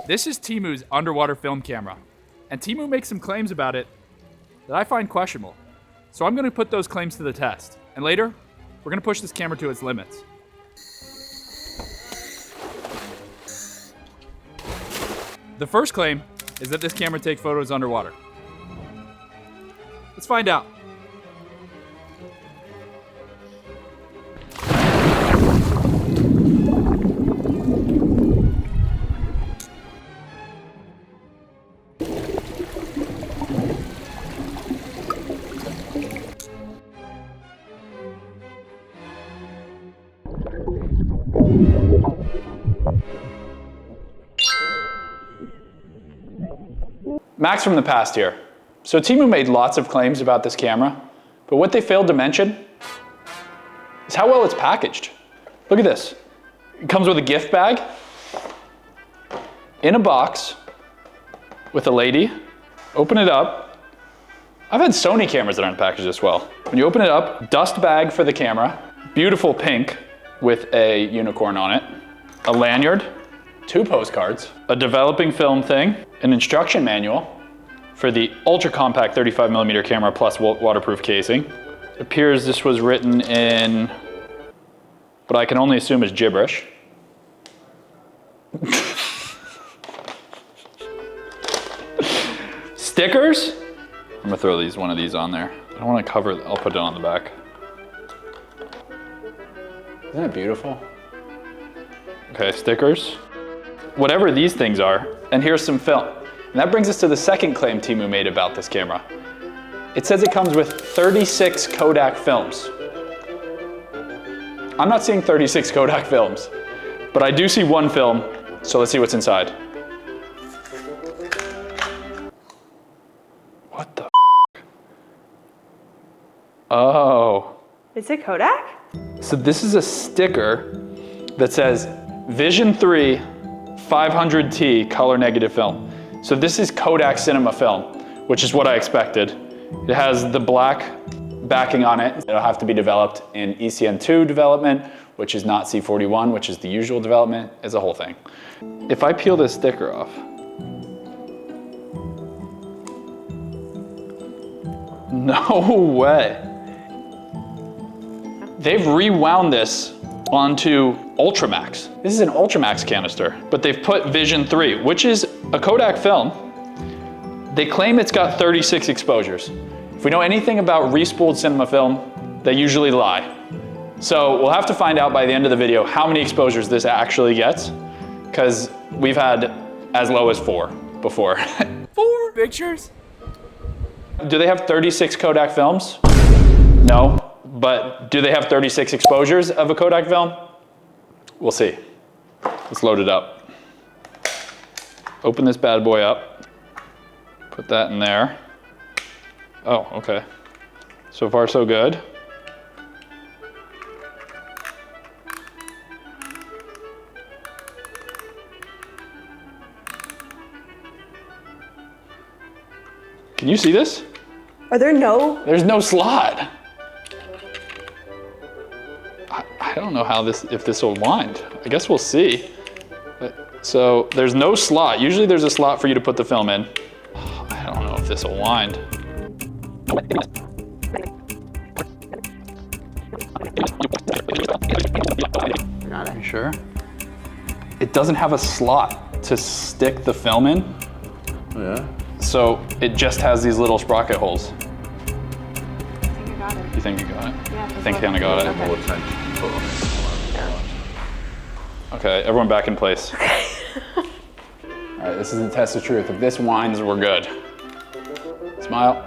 This is Temu's underwater film camera, and Temu makes some claims about it that I find questionable. So I'm gonna put those claims to the test, and later, we're gonna push this camera to its limits. The first claim is that this camera takes photos underwater. Let's find out. Max from the past here. So Temu made lots of claims about this camera, but what they failed to mention is how well it's packaged. Look at this. It comes with a gift bag, in a box, with a lady. Open it up. I've had Sony cameras that aren't packaged this well. When you open it up, dust bag for the camera, beautiful pink with a unicorn on it, a lanyard, 2 postcards, a developing film thing, an instruction manual for the ultra compact 35mm camera plus waterproof casing. It appears this was written in what I can only assume is gibberish. Stickers. I'm gonna throw one of these on there. I don't want to cover it. I'll put it on the back. Isn't it beautiful? Okay, stickers. Whatever these things are, and here's some film. And that brings us to the second claim Temu made about this camera. It says it comes with 36 Kodak films. I'm not seeing 36 Kodak films, but I do see one film, so let's see what's inside. What the f***? Oh. Is it Kodak? So this is a sticker that says Vision 3 500T color negative film. So this is Kodak Cinema film, which is what I expected. It has the black backing on it. It'll have to be developed in ECN2 development, which is not C41, which is the usual development. It's a whole thing. If I peel this sticker off, no way. They've rewound this onto Ultramax. This is an Ultramax canister, but they've put Vision 3, which is a Kodak film. They claim it's got 36 exposures. If we know anything about respooled cinema film, they usually lie. So we'll have to find out by the end of the video how many exposures this actually gets, because we've had as low as 4 before. 4 pictures? Do they have 36 Kodak films? No. But do they have 36 exposures of a Kodak film? We'll see. Let's load it up. Open this bad boy up. Put that in there. Oh, okay. So far, so good. Can you see this? There's no slot. I don't know how if this will wind. I guess we'll see. So there's no slot. Usually there's a slot for you to put the film in. I don't know if this will wind. Got it. Are you sure? It doesn't have a slot to stick the film in. Yeah. So it just has these little sprocket holes. I think I got it. You think you got it? Yeah. I think Hannah got it. More attention put on it. Okay, everyone back in place. Okay. All right, this is the test of truth. If this winds, we're good. Smile.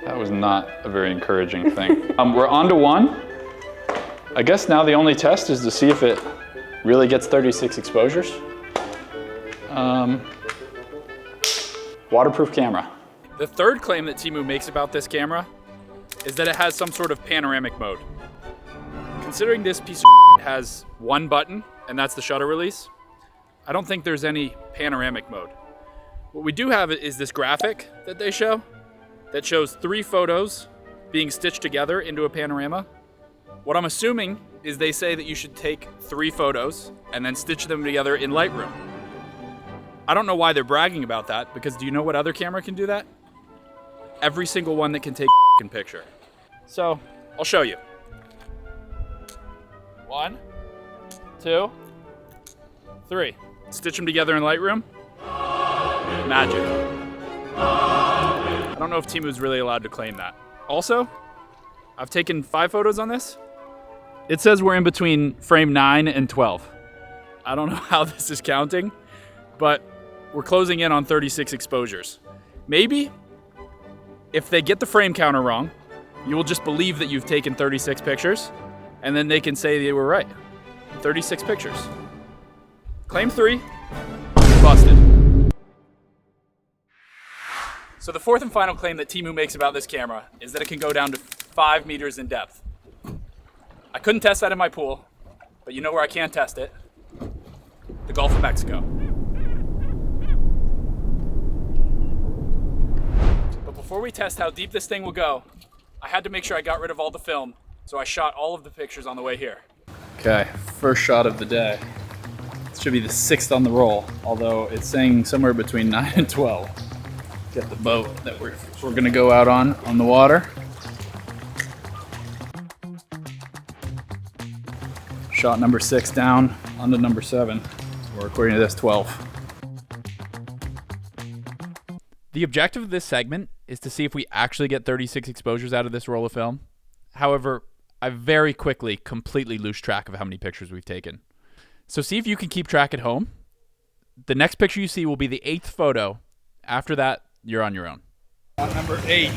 That was not a very encouraging thing. We're on to 1. I guess now the only test is to see if it really gets 36 exposures. Waterproof camera. The third claim that Temu makes about this camera is that it has some sort of panoramic mode. Considering this piece of has one button, and that's the shutter release, I don't think there's any panoramic mode. What we do have is this graphic that they show that shows 3 photos being stitched together into a panorama. What I'm assuming is they say that you should take 3 photos and then stitch them together in Lightroom. I don't know why they're bragging about that, because do you know what other camera can do that? Every single one that can take a picture. So, I'll show you. 1, 2, 3. Stitch them together in Lightroom. Magic. I don't know if Temu's really allowed to claim that. Also, I've taken 5 photos on this. It says we're in between frame 9 and 12. I don't know how this is counting, but we're closing in on 36 exposures. Maybe, if they get the frame counter wrong, you will just believe that you've taken 36 pictures, and then they can say they were right. 36 pictures. Claim 3, busted. So the 4th and final claim that Temu makes about this camera is that it can go down to 5 meters in depth. I couldn't test that in my pool, but you know where I can test it? The Gulf of Mexico. But before we test how deep this thing will go, I had to make sure I got rid of all the film, so I shot all of the pictures on the way here. Okay, first shot of the day. This should be the 6th on the roll, although it's saying somewhere between 9 and 12. Get the boat that we're gonna go out on the water. Shot number 6 down onto number 7, or according to this, 12. The objective of this segment is to see if we actually get 36 exposures out of this roll of film. However, I very quickly completely lose track of how many pictures we've taken. So see if you can keep track at home. The next picture you see will be the 8th photo. After that, you're on your own. Shot number 8.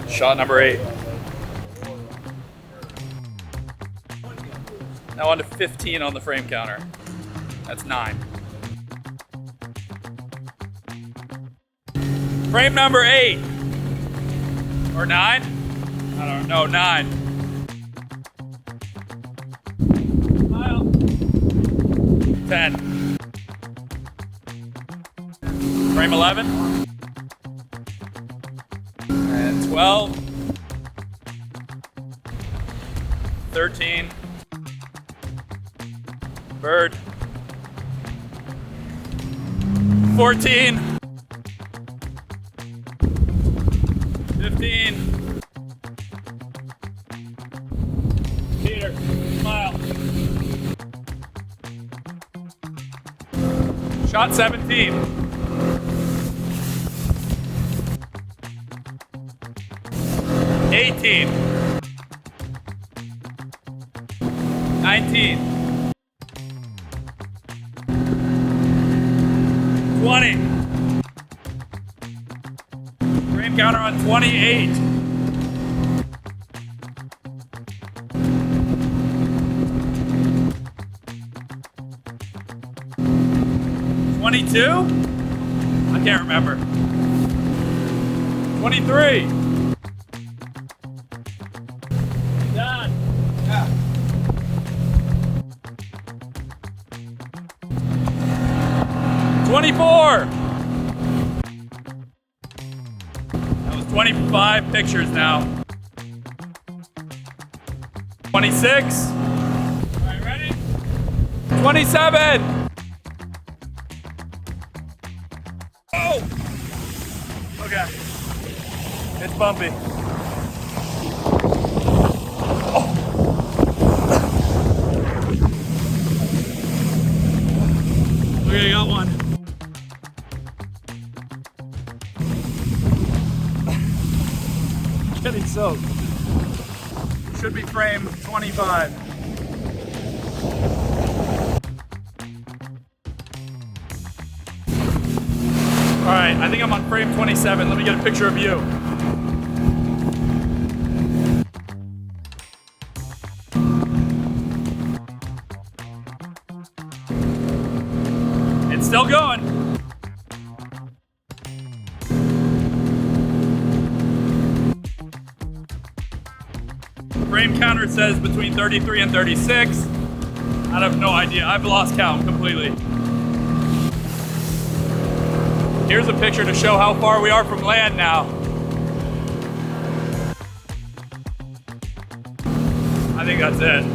Shot number 8. Now on to 15 on the frame counter. That's 9. Frame number 8. Or 9? I don't know, 9. Smile. 10. Frame 11. And 12. 13. Bird. 14. 15. Peter, smile. Shot 17. 18. 19. 20. Frame counter on 28. 22? I can't remember. 23. Done. Yeah. 24. That was 25 pictures now. 26. All right, ready? 27. Oh! Okay. It's bumpy. Oh! Okay, got one. Getting soaked. Should be frame 25. All right, I think I'm on frame 27. Let me get a picture of you. It's still going. Frame counter says between 33 and 36. I have no idea. I've lost count completely. Here's a picture to show how far we are from land now. think that's it.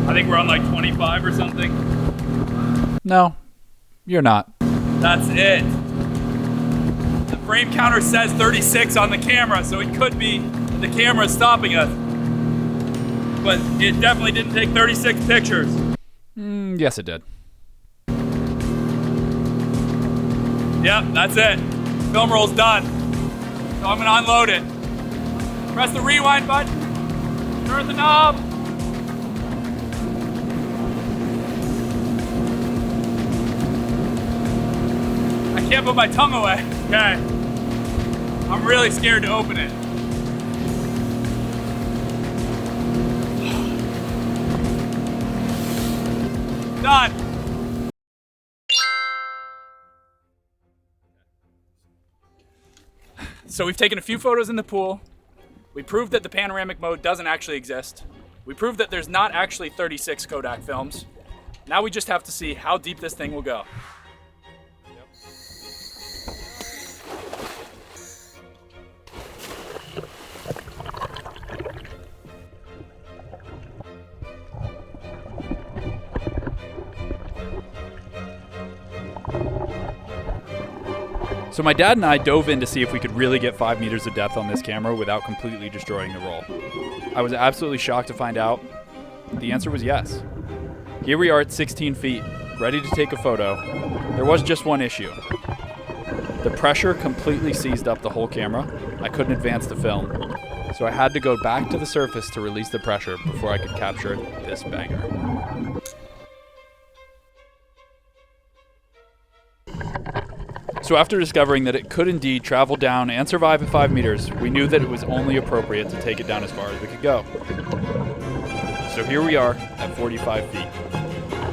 I think we're on like 25 or something. No, you're not. That's it. The frame counter says 36 on the camera, so it could be that the camera is stopping us. But it definitely didn't take 36 pictures. Yes, it did. Yep, that's it. Film roll's done. So I'm gonna unload it. Press the rewind button. Turn the knob. I can't put my tongue away. Okay. I'm really scared to open it. Done. So we've taken a few photos in the pool. We proved that the panoramic mode doesn't actually exist. We proved that there's not actually 36 Kodak films. Now we just have to see how deep this thing will go. So my dad and I dove in to see if we could really get 5 meters of depth on this camera without completely destroying the roll. I was absolutely shocked to find out the answer was yes. Here we are at 16 feet, ready to take a photo. There was just one issue. The pressure completely seized up the whole camera. I couldn't advance the film, so I had to go back to the surface to release the pressure before I could capture this banger. So after discovering that it could indeed travel down and survive at 5 meters, we knew that it was only appropriate to take it down as far as we could go. So here we are at 45 feet.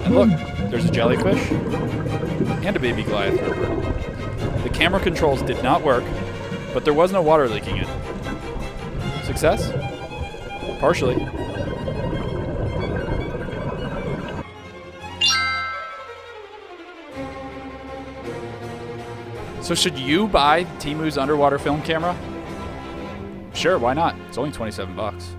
And look, there's a jellyfish and a baby Goliath grouper. The camera controls did not work, but there was no water leaking in. Success? Partially. So should you buy Temu's underwater film camera? Sure, why not? It's only 27 bucks.